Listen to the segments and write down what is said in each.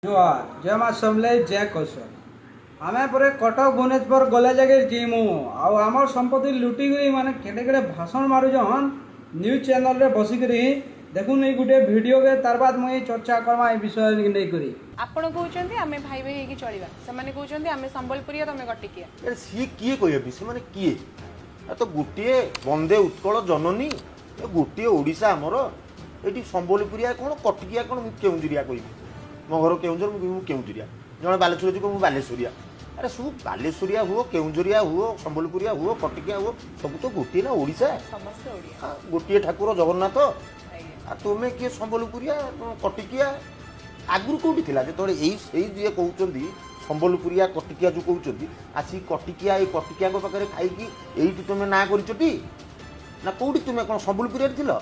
जुआर जय माँ समले जय कौशल आमे पर कटक भुवनेश्वर गले जगह जीमु आमर संपत्ति लुटिकी माने केटे केटे भाषण मारुछन न्यूज चैनल रे बसिकरी देखुन ये गोटे वीडियो के तार बाद मुई चर्चा करमा ए विषय नै करी आपण कहउछन्ती आमे भाई भाई हेकी चलिबा से माने कहउछन्ती आमे संबलपुरिया तमे कटिकिया अरे सी किए कहबी से माने किए तो गोटे वंदे उत्कल जननी गोटे ओडिशा आमर एटी संबलपुरिया कोन कटिकिया कोन केउंजरिया कहबी मो घर केउंजर मु केउंजरिया जने बालेश्वर जी को मु बालेश्वरिया अरे सब बालेश्वरिया हुओ केउंजरिया हुओ संबलपुरिया हुओ कटिकिया हुओ सब तो गोटे ना ओडिशा समस्त ओडिया गोटे ठाकुर जगन्नाथ आ तुमे किए संबलपुरिया कटिकिया आगुर कोठी थिला जे तोरे एई जे कहउचंदी संबलपुरिया कटिकिया जो कहउचंदी आसी कटिकिया ए कटिकिया को पाखरे खाई कि एईटी तुमे ना करिचोटी ना कोठी तुमे कोन संबलपुरिया थिलो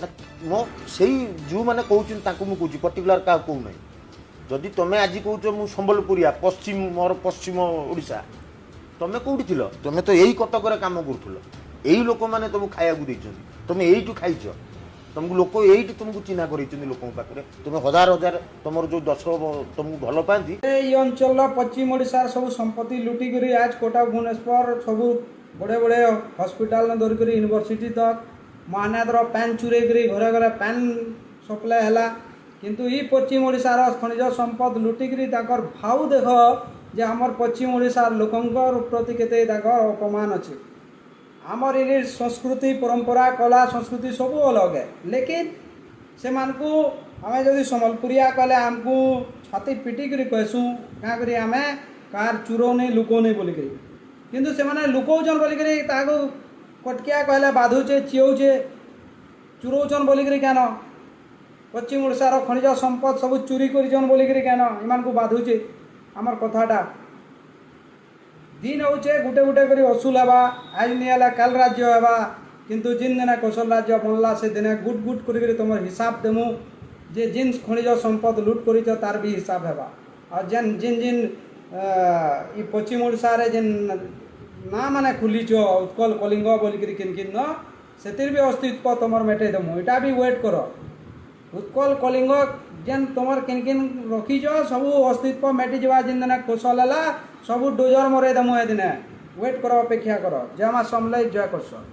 ना मो सेई जो माने कहउचन ताको मु कहउची पर्टिकुलर का कहउ नै जदि तुमे आज कहउच मु संबलपुरिया पश्चिम मोर पश्चिम ओडिशा तुमे कोठी थिलो तुमे तो एई कटक रे काम करथुलो एई लोक माने तुम खाया गु दैचंदी तुमे एईटु खाइचो तुमको लोक एईटु तुमको चिन्हा करैचंदी लोकन पाखरे तुमे हजार हजार तुमर जो दश तुमको भल पांती ए अंचल पश्चिम ओडिशा सब संपत्ति लुटी करी आज कटक भुवनेश्वर सब बड़े बड़े हॉस्पिटल न धरिक यूनिवर्सिटी तक महानगर पैन चुरे करी घरे घरे पैन सप्लाय हैला किंतु ई पश्चिम ओडिशार खनिज संपद लुटिकी भाव देख जे आमर पश्चिम ओडिशार लोकंकर प्रति केते अपमान अच्छे आमर ये संस्कृति परंपरा कला संस्कृति सब अलग है लेकिन से मानकू आमे जदि संबलपुरिया कहले आमको छाती पिटिक कहसू क्या करी आमे कार चुरो नहीं लुको नहीं बोलिक किंतु से माने लुकौचन बोलिक कटकिया कहले बाधुचे चियौचे चुरौचन बोलिक क्या पश्चिम ओडिशार खनिज संपद सब चोरी कर बोलिक क्या इमान को बाधुचे आमर कथाटा दिन होचे गुटे गुटे करी असूल हेबा आज नहीं काल राज्य हेबा किंतु जिन दिन कौशल राज्य बनला से दिन गुट गुट कर तुम हिसाब देमु जे जिन खनिज संपद लुट कर तार भी हिसाब हेबा और जेन जिन जिन ई पश्चिम ओडिशा रे जिन ना माने खुलीच उत्कल कलिंग बोलिक किन किन न सेतिर भी अस्तित्व तुम मेटे देमु इटा भी वेट कर उत्कल कलिंग जेन तुम किन किन रखीच सब अस्तित्व मेटी जा जिन दिन कौशल है सब डोजर मरे देमु ए दिन वेट कर अपेक्षा कर जय माँ समले जय कौशल।